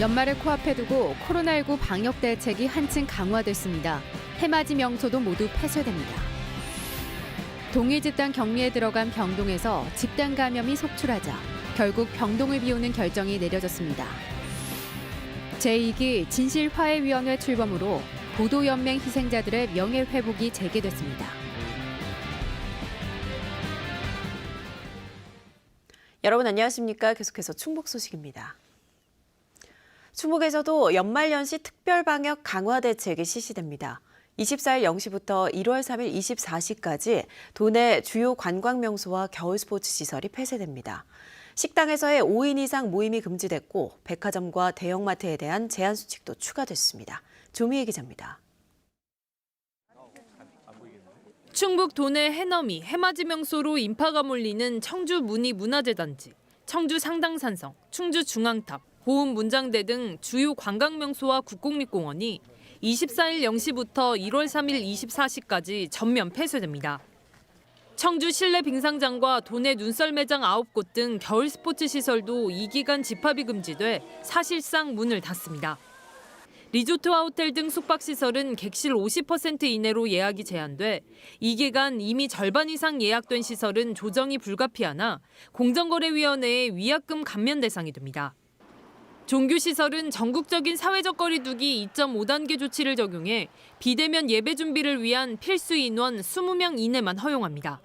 연말을 코앞에 두고 코로나19 방역 대책이 한층 강화됐습니다. 해맞이 명소도 모두 폐쇄됩니다. 동일 집단 격리에 들어간 병동에서 집단 감염이 속출하자 결국 병동을 비우는 결정이 내려졌습니다. 제2기 진실화해위원회 출범으로 보도연맹 희생자들의 명예회복이 재개됐습니다. 여러분 안녕하십니까? 계속해서 충북 소식입니다. 충북에서도 연말연시 특별방역 강화 대책이 실시됩니다. 24일 0시부터 1월 3일 24시까지 도내 주요 관광명소와 겨울스포츠 시설이 폐쇄됩니다. 식당에서의 5인 이상 모임이 금지됐고 백화점과 대형마트에 대한 제한 수칙도 추가됐습니다. 조미애 기자입니다. 충북 도내 해넘이, 해맞이 명소로 인파가 몰리는 청주 문희문화재단지, 청주 상당산성, 충주 중앙탑, 보은 문장대 등 주요 관광명소와 국공립공원이 24일 0시부터 1월 3일 24시까지 전면 폐쇄됩니다. 청주 실내 빙상장과 도내 눈썰 매장 9곳 등 겨울 스포츠 시설도 이 기간 집합이 금지돼 사실상 문을 닫습니다. 리조트와 호텔 등 숙박시설은 객실 50% 이내로 예약이 제한돼 이 기간 이미 절반 이상 예약된 시설은 조정이 불가피하나 공정거래위원회의 위약금 감면 대상이 됩니다. 종교시설은 전국적인 사회적 거리두기 2.5단계 조치를 적용해 비대면 예배 준비를 위한 필수 인원 20명 이내만 허용합니다.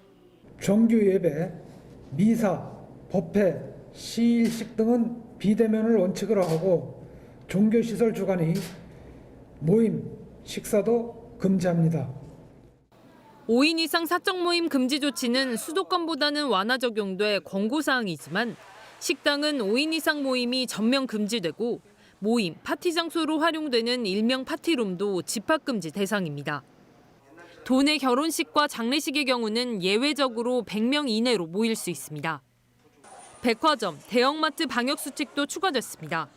종교 예배, 미사, 법회, 시일식 등은 비대면을 원칙으로 하고 종교시설 주관이 모임, 식사도 금지합니다. 5인 이상 사적 모임 금지 조치는 수도권보다는 완화 적용돼 권고사항이지만 식당은 5인 이상 모임이 전면 금지되고 모임, 파티 장소로 활용되는 일명 파티룸도 집합금지 대상입니다. 도내 결혼식과 장례식의 경우는 예외적으로 100명 이내로 모일 수 있습니다. 백화점, 대형마트 방역수칙도 추가됐습니다.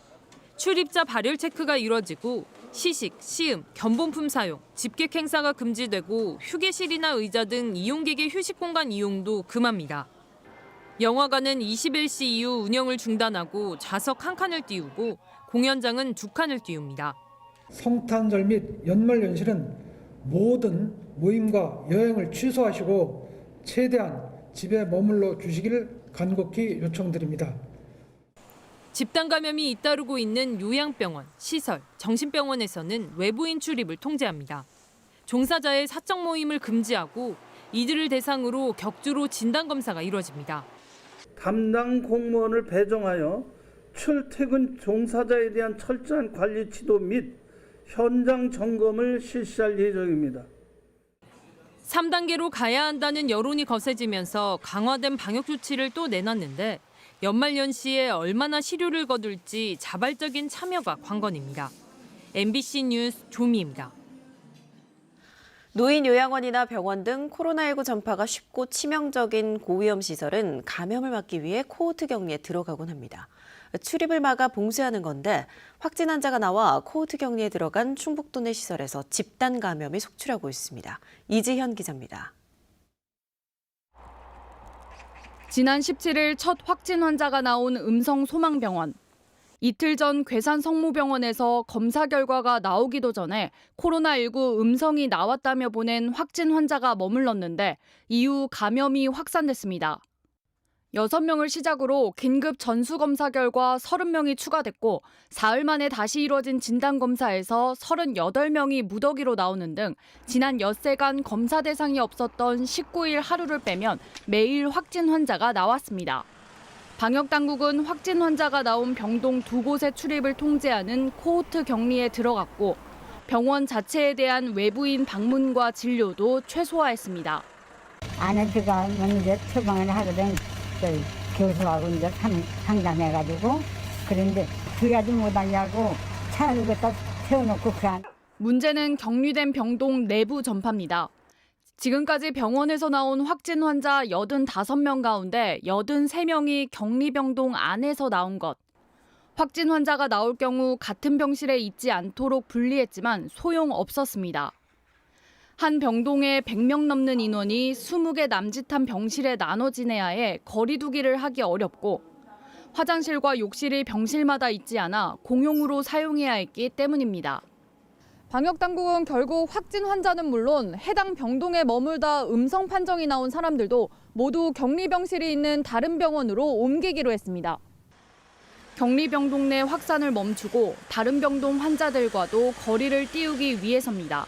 출입자 발열 체크가 이뤄지고 시식, 시음, 견본품 사용, 집객 행사가 금지되고 휴게실이나 의자 등 이용객의 휴식 공간 이용도 금합니다. 영화관은 21시 이후 운영을 중단하고 좌석 1칸을 띄우고 공연장은 2칸을 띄웁니다. 성탄절 및 연말연시는 모든 모임과 여행을 취소하시고 최대한 집에 머물러 주시기를 간곡히 요청드립니다. 집단 감염이 잇따르고 있는 요양병원, 시설, 정신병원에서는 외부인 출입을 통제합니다. 종사자의 사적 모임을 금지하고 이들을 대상으로 격주로 진단검사가 이루어집니다. 담당 공무원을 배정하여 출퇴근 종사자에 대한 철저한 관리 지도 및 현장 점검을 실시할 예정입니다. 3단계로 가야 한다는 여론이 거세지면서 강화된 방역 조치를 또 내놨는데 연말연시에 얼마나 시류를 거둘지 자발적인 참여가 관건입니다. MBC 뉴스 조미입니다. 노인 요양원이나 병원 등 코로나19 전파가 쉽고 치명적인 고위험 시설은 감염을 막기 위해 코호트 격리에 들어가곤 합니다. 출입을 막아 봉쇄하는 건데 확진 환자가 나와 코호트 격리에 들어간 충북도 내 시설에서 집단 감염이 속출하고 있습니다. 이지현 기자입니다. 지난 17일 첫 확진 환자가 나온 음성 소망병원. 이틀 전 괴산 성모병원에서 검사 결과가 나오기도 전에 코로나19 음성이 나왔다며 보낸 확진 환자가 머물렀는데 이후 감염이 확산됐습니다. 6명을 시작으로 긴급 전수검사 결과 30명이 추가됐고 사흘 만에 다시 이뤄진 진단검사에서 38명이 무더기로 나오는 등 지난 엿새간 검사 대상이 없었던 19일 하루를 빼면 매일 확진 환자가 나왔습니다. 방역당국은 확진 환자가 나온 병동 2곳의 출입을 통제하는 코호트 격리에 들어갔고 병원 자체에 대한 외부인 방문과 진료도 최소화했습니다. 안에 들어가면 이제 처방을 하거든. 교수하고 이제 상담해가지고 그런데 들어가지 못하냐고 차를 갖다 세워놓고 그런. 문제는 격리된 병동 내부 전파입니다. 지금까지 병원에서 나온 확진 환자 85명 가운데 83명이 격리병동 안에서 나온 것. 확진 환자가 나올 경우 같은 병실에 있지 않도록 분리했지만 소용없었습니다. 한 병동에 100명 넘는 인원이 20개 남짓한 병실에 나눠 지내야 해 거리 두기를 하기 어렵고 화장실과 욕실이 병실마다 있지 않아 공용으로 사용해야 했기 때문입니다. 방역당국은 결국 확진 환자는 물론 해당 병동에 머물다 음성 판정이 나온 사람들도 모두 격리병실이 있는 다른 병원으로 옮기기로 했습니다. 격리병동 내 확산을 멈추고 다른 병동 환자들과도 거리를 띄우기 위해서입니다.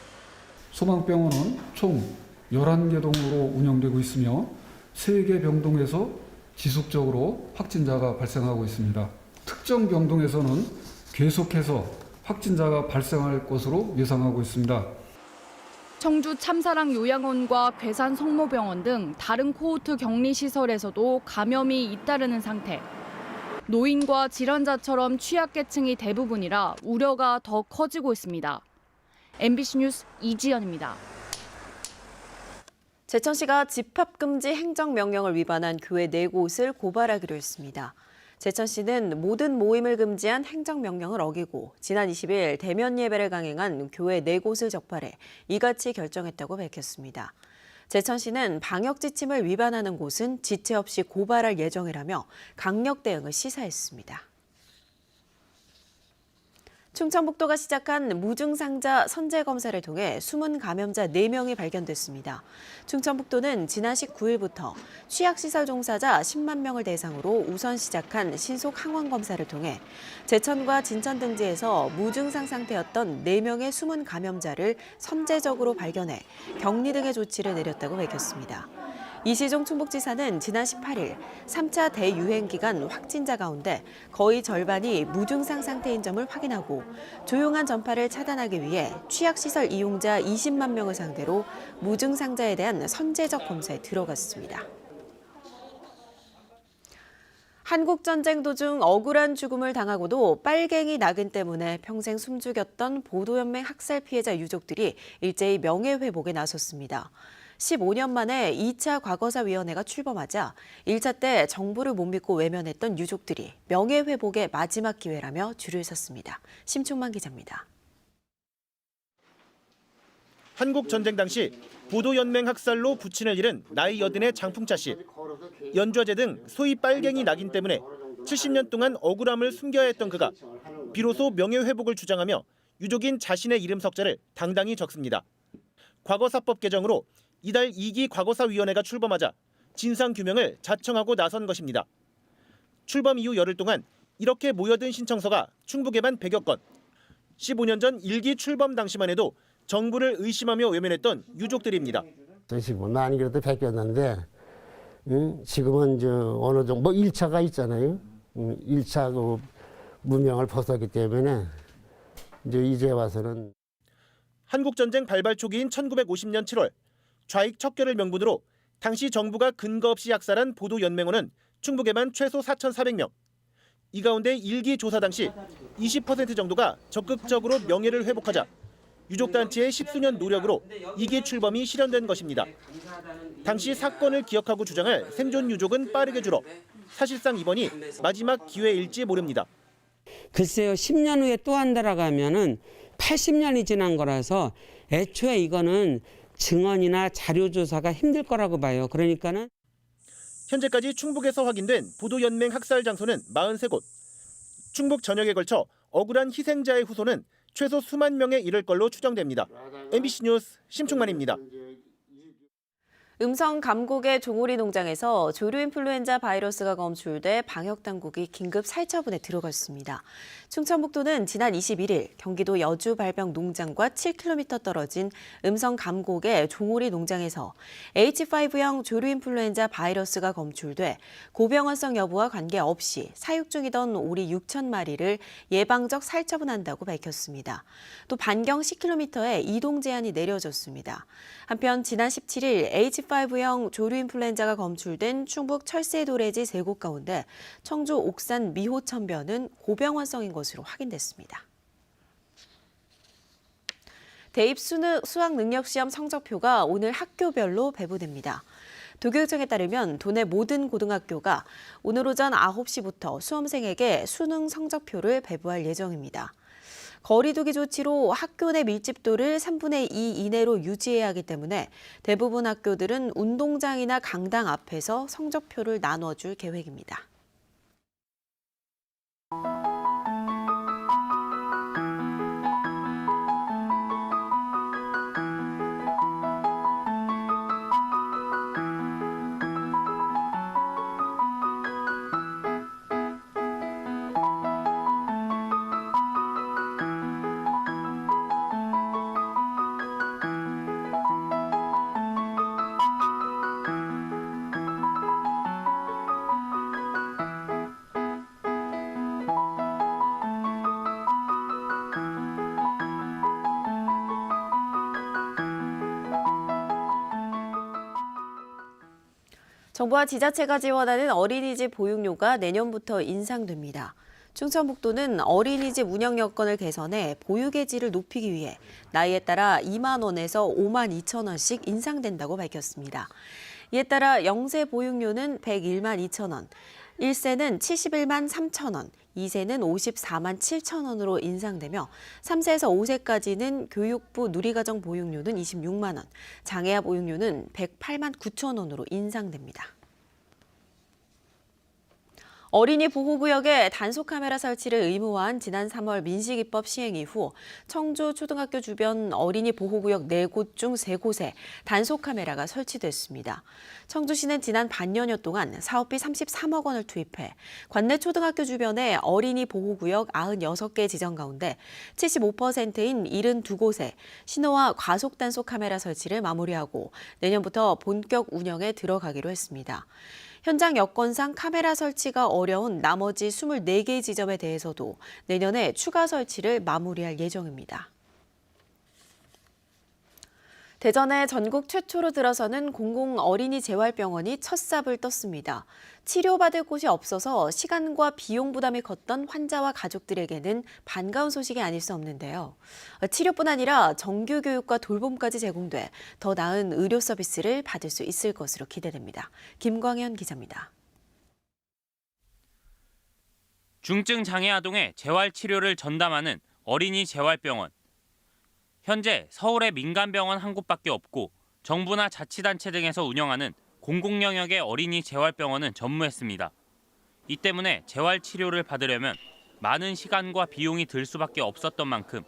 소방병원은 총 11개 동으로 운영되고 있으며 3개 병동에서 지속적으로 확진자가 발생하고 있습니다. 특정 병동에서는 계속해서 확진자가 발생할 것으로 예상하고 있습니다. 청주 참사랑 요양원과 괴산 성모병원 등 다른 코호트 격리시설에서도 감염이 잇따르는 상태. 노인과 질환자처럼 취약계층이 대부분이라 우려가 더 커지고 있습니다. MBC 뉴스 이지연입니다. 제천시가 집합금지 행정명령을 위반한 교회 4곳을 고발하기로 했습니다. 제천시는 모든 모임을 금지한 행정명령을 어기고 지난 20일 대면 예배를 강행한 교회 4곳을 적발해 이같이 결정했다고 밝혔습니다. 제천시는 방역 지침을 위반하는 곳은 지체 없이 고발할 예정이라며 강력 대응을 시사했습니다. 충청북도가 시작한 무증상자 선제 검사를 통해 숨은 감염자 4명이 발견됐습니다. 충청북도는 지난 19일부터 취약시설 종사자 10만 명을 대상으로 우선 시작한 신속 항원 검사를 통해 제천과 진천 등지에서 무증상 상태였던 4명의 숨은 감염자를 선제적으로 발견해 격리 등의 조치를 내렸다고 밝혔습니다. 이시종 충북지사는 지난 18일 3차 대유행 기간 확진자 가운데 거의 절반이 무증상 상태인 점을 확인하고 조용한 전파를 차단하기 위해 취약시설 이용자 20만 명을 상대로 무증상자에 대한 선제적 검사에 들어갔습니다. 한국전쟁 도중 억울한 죽음을 당하고도 빨갱이 낙인 때문에 평생 숨죽였던 보도연맹 학살 피해자 유족들이 일제히 명예회복에 나섰습니다. 15년 만에 2차 과거사위원회가 출범하자 1차 때 정부를 못 믿고 외면했던 유족들이 명예회복의 마지막 기회라며 줄을 섰습니다. 심충만 기자입니다. 한국전쟁 당시 보도연맹 학살로 부친을 잃은 나이 80의 장풍차 씨. 연좌제 등 소위 빨갱이 낙인 때문에 70년 동안 억울함을 숨겨야 했던 그가 비로소 명예회복을 주장하며 유족인 자신의 이름 석자를 당당히 적습니다. 과거사법 개정으로 이달 2기 과거사위원회가 출범하자 진상규명을 자청하고 나선 것입니다. 출범 이후 열흘 동안 이렇게 모여든 신청서가 충북에만 100여 건. 15년 전 1기 출범 당시만 해도 정부를 의심하며 외면했던 유족들입니다. 15만 그래도 100였는데 지금은 어느 정도 1차가 있잖아요. 1차 그 무명을 벗었기 때문에 이제 와서는 한국전쟁 발발 초기인 1950년 7월 좌익 척결을 명분으로 당시 정부가 근거 없이 약살한 보도연맹원은 충북에만 최소 4,400명. 이 가운데 1기 조사 당시 20% 정도가 적극적으로 명예를 회복하자 유족단체의 10수년 노력으로 2기 출범이 실현된 것입니다. 당시 사건을 기억하고 주장할 생존 유족은 빠르게 줄어 사실상 이번이 마지막 기회일지 모릅니다. 글쎄요, 10년 후에 또 한다라고 하면은 80년이 지난 거라서 애초에 이거는 증언이나 자료 조사가 힘들 거라고 봐요. 그러니까는 현재까지 충북에서 확인된 보도연맹 학살 장소는 43곳. 충북 전역에 걸쳐 억울한 희생자의 후손은 최소 수만 명에 이를 걸로 추정됩니다. MBC 뉴스 심충만입니다. 음성 감곡의 종오리 농장에서 조류 인플루엔자 바이러스가 검출돼 방역당국이 긴급 살처분에 들어갔습니다. 충청북도는 지난 21일 경기도 여주 발병 농장과 7km 떨어진 음성 감곡의 종오리 농장에서 H5형 조류 인플루엔자 바이러스가 검출돼 고병원성 여부와 관계없이 사육 중이던 오리 6천 마리를 예방적 살처분한다고 밝혔습니다. 또 반경 10km의 이동 제한이 내려졌습니다. 한편 지난 17일 H5형 조류 인플루엔자가 검출된 충북 철새 도래지 3곳 가운데 청주 옥산 미호천변은 고병원성인 것으로 확인됐습니다. 대입 수학 능력 시험 성적표가 오늘 학교별로 배부됩니다. 도교육청에 따르면 도내 모든 고등학교가 오늘 오전 9시부터 수험생에게 수능 성적표를 배부할 예정입니다. 거리두기 조치로 학교 내 밀집도를 3분의 2 이내로 유지해야 하기 때문에 대부분 학교들은 운동장이나 강당 앞에서 성적표를 나눠줄 계획입니다. 정부와 지자체가 지원하는 어린이집 보육료가 내년부터 인상됩니다. 충청북도는 어린이집 운영 여건을 개선해 보육의 질을 높이기 위해 나이에 따라 2만 원에서 5만 2천 원씩 인상된다고 밝혔습니다. 이에 따라 0세 보육료는 101만 2천 원, 1세는 71만 3천 원, 2세는 54만 7천 원으로 인상되며 3세에서 5세까지는 교육부 누리과정 보육료는 26만 원, 장애아 보육료는 108만 9천 원으로 인상됩니다. 어린이 보호구역에 단속카메라 설치를 의무화한 지난 3월 민식이법 시행 이후 청주 초등학교 주변 어린이 보호구역 4곳 중 3곳에 단속카메라가 설치됐습니다. 청주시는 지난 반년여 동안 사업비 33억 원을 투입해 관내 초등학교 주변에 어린이 보호구역 96개 지정 가운데 75%인 72곳에 신호와 과속 단속 카메라 설치를 마무리하고 내년부터 본격 운영에 들어가기로 했습니다. 현장 여건상 카메라 설치가 어려운 나머지 24개 지점에 대해서도 내년에 추가 설치를 마무리할 예정입니다. 대전에 전국 최초로 들어서는 공공 어린이 재활병원이 첫 삽을 떴습니다. 치료받을 곳이 없어서 시간과 비용 부담이 컸던 환자와 가족들에게는 반가운 소식이 아닐 수 없는데요. 치료뿐 아니라 정규 교육과 돌봄까지 제공돼 더 나은 의료 서비스를 받을 수 있을 것으로 기대됩니다. 김광현 기자입니다. 중증 장애 아동의 재활 치료를 전담하는 어린이 재활병원. 현재 서울에 민간병원 한 곳밖에 없고 정부나 자치단체 등에서 운영하는 공공영역의 어린이 재활병원은 전무했습니다. 이 때문에 재활 치료를 받으려면 많은 시간과 비용이 들 수밖에 없었던 만큼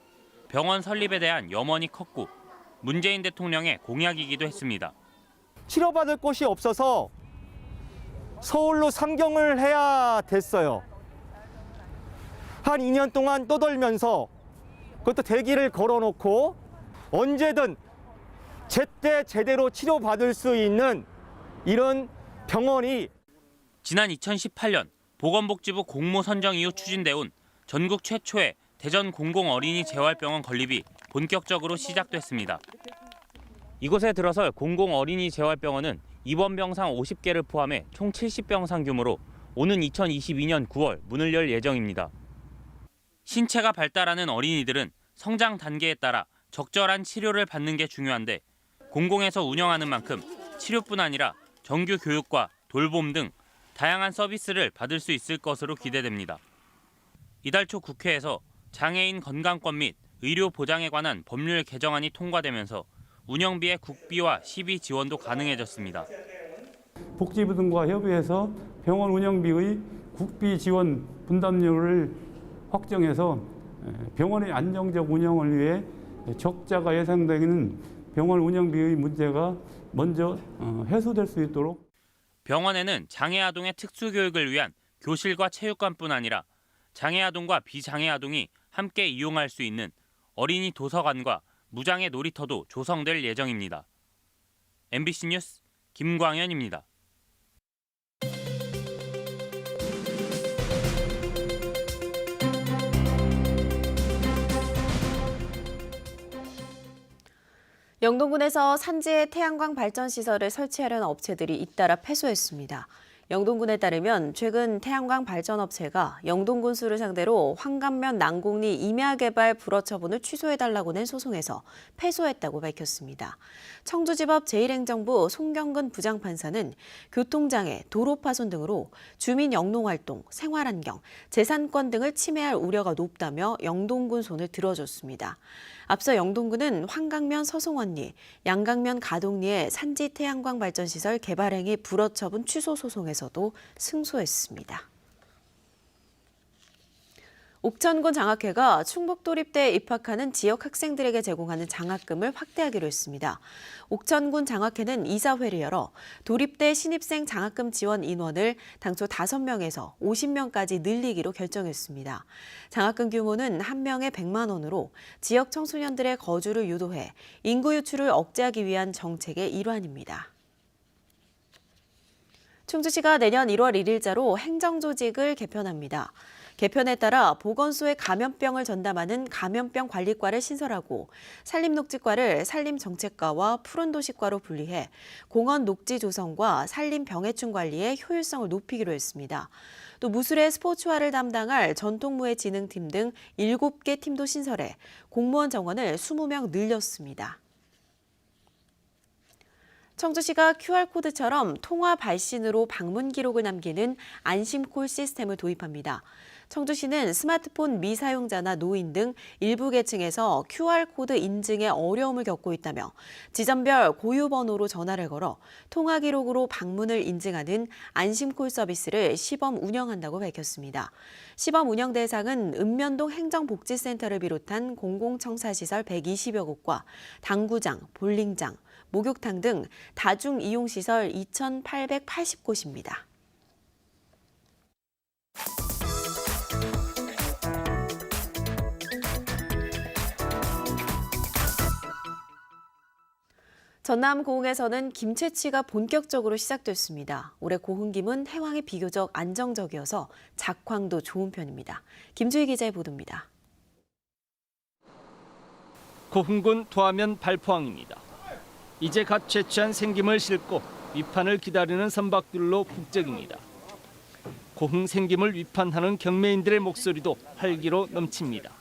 병원 설립에 대한 염원이 컸고 문재인 대통령의 공약이기도 했습니다. 치료받을 곳이 없어서 서울로 상경을 해야 됐어요. 한 2년 동안 떠돌면서 그것도 대기를 걸어놓고 언제든 제때 제대로 치료받을 수 있는 이런 병원이 지난 2018년 보건복지부 공모 선정 이후 추진돼 온 전국 최초의 대전 공공어린이 재활병원 건립이 본격적으로 시작됐습니다. 이곳에 들어설 공공어린이 재활병원은 입원병상 50개를 포함해 총 70병상 규모로 오는 2022년 9월 문을 열 예정입니다. 신체가 발달하는 어린이들은 성장 단계에 따라 적절한 치료를 받는 게 중요한데 공공에서 운영하는 만큼 치료뿐 아니라 정규 교육과 돌봄 등 다양한 서비스를 받을 수 있을 것으로 기대됩니다. 이달 초 국회에서 장애인 건강권 및 의료 보장에 관한 법률 개정안이 통과되면서 운영비의 국비와 시비 지원도 가능해졌습니다. 복지부 등과 협의해서 병원 운영비의 국비 지원 분담률을 확정해서 병원의 안정적 운영을 위해 적자가 예상되는 병원 운영비의 문제가 먼저 해소될 수 있도록 병원에는 장애 아동의 특수 교육을 위한 교실과 체육관뿐 아니라 장애 아동과 비장애 아동이 함께 이용할 수 있는 어린이 도서관과 무장애 놀이터도 조성될 예정입니다. MBC 뉴스 김광현입니다. 영동군에서 산지에 태양광 발전 시설을 설치하려는 업체들이 잇따라 패소했습니다. 영동군에 따르면 최근 태양광 발전 업체가 영동군수를 상대로 황감면 난곡리 임야개발 불허 처분을 취소해달라고 낸 소송에서 패소했다고 밝혔습니다. 청주지법 제1행정부 송경근 부장판사는 교통장애, 도로파손 등으로 주민 영농활동, 생활환경, 재산권 등을 침해할 우려가 높다며 영동군 손을 들어줬습니다. 앞서 영동군은 황강면 서송원리, 양강면 가동리의 산지 태양광 발전시설 개발행위 불허 처분 취소 소송에서도 승소했습니다. 옥천군 장학회가 충북도립대에 입학하는 지역 학생들에게 제공하는 장학금을 확대하기로 했습니다. 옥천군 장학회는 이사회를 열어 도립대 신입생 장학금 지원 인원을 당초 5명에서 50명까지 늘리기로 결정했습니다. 장학금 규모는 한 명에 100만 원으로 지역 청소년들의 거주를 유도해 인구 유출을 억제하기 위한 정책의 일환입니다. 충주시가 내년 1월 1일자로 행정조직을 개편합니다. 개편에 따라 보건소에 감염병을 전담하는 감염병 관리과를 신설하고 산림녹지과를 산림정책과와 푸른도시과로 분리해 공원 녹지 조성과 산림병해충 관리의 효율성을 높이기로 했습니다. 또 무술의 스포츠화를 담당할 전통무예진흥팀 등 7개 팀도 신설해 공무원 정원을 20명 늘렸습니다. 청주시가 QR코드처럼 통화 발신으로 방문 기록을 남기는 안심콜 시스템을 도입합니다. 청주시는 스마트폰 미사용자나 노인 등 일부 계층에서 QR코드 인증에 어려움을 겪고 있다며 지점별 고유 번호로 전화를 걸어 통화 기록으로 방문을 인증하는 안심콜 서비스를 시범 운영한다고 밝혔습니다. 시범 운영 대상은 읍면동 행정복지센터를 비롯한 공공청사시설 120여 곳과 당구장, 볼링장, 목욕탕 등 다중이용시설 2,880곳입니다. 전남 고흥에서는 김채취가 본격적으로 시작됐습니다. 올해 고흥김은 해왕이 비교적 안정적이어서 작황도 좋은 편입니다. 김주희 기자의 보도입니다. 고흥군 도하면 발포항입니다. 이제 갓 채취한 생김을 싣고 위판을 기다리는 선박들로 북적입니다. 고흥 생김을 위판하는 경매인들의 목소리도 활기로 넘칩니다.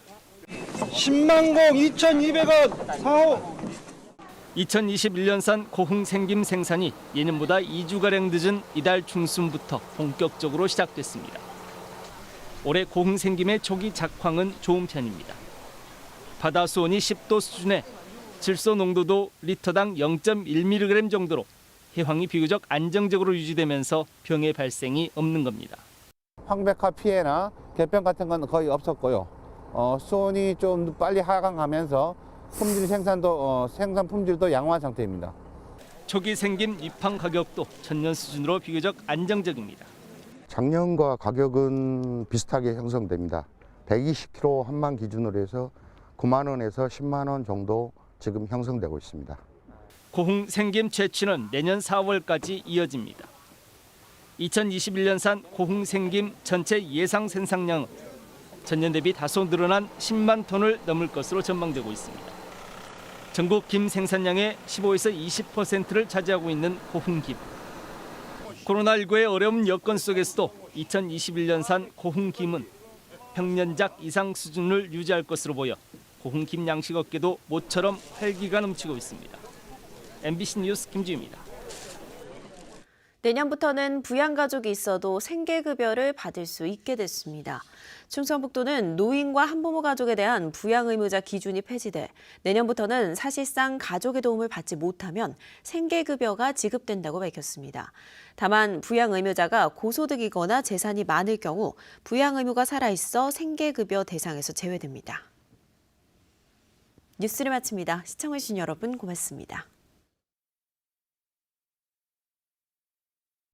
10만 공 2,200원 사오. 2021년산 고흥 생김 생산이 예년보다 2주가량 늦은 이달 중순부터 본격적으로 시작됐습니다. 올해 고흥 생김의 초기 작황은 좋은 편입니다. 바다 수온이 10도 수준에 질소 농도도 리터당 0.1mg 정도로 해황이 비교적 안정적으로 유지되면서 병의 발생이 없는 겁니다. 황백화 피해나 개편 같은 건 거의 없었고요. 수온이 좀 빨리 하강하면서 품질 생산 품질도 양호한 상태입니다. 초기 생김 위판 가격도 전년 수준으로 비교적 안정적입니다. 작년과 가격은 비슷하게 형성됩니다. 120kg 한만 기준으로 해서 9만 원에서 10만 원 정도 지금 형성되고 있습니다. 고흥 생김 채취는 내년 4월까지 이어집니다. 2021년산 고흥 생김 전체 예상 생산량은 전년 대비 다소 늘어난 10만 톤을 넘을 것으로 전망되고 있습니다. 전국 김 생산량의 15에서 20%를 차지하고 있는 고흥 김. 코로나19의 어려운 여건 속에서도 2021년산 고흥 김은 평년작 이상 수준을 유지할 것으로 보여 고흥 김 양식업계도 모처럼 활기가 넘치고 있습니다. MBC 뉴스 김주희입니다. 내년부터는 부양가족이 있어도 생계급여를 받을 수 있게 됐습니다. 충청북도는 노인과 한부모 가족에 대한 부양의무자 기준이 폐지돼 내년부터는 사실상 가족의 도움을 받지 못하면 생계급여가 지급된다고 밝혔습니다. 다만 부양의무자가 고소득이거나 재산이 많을 경우 부양의무가 살아있어 생계급여 대상에서 제외됩니다. 뉴스를 마칩니다. 시청해주신 여러분 고맙습니다.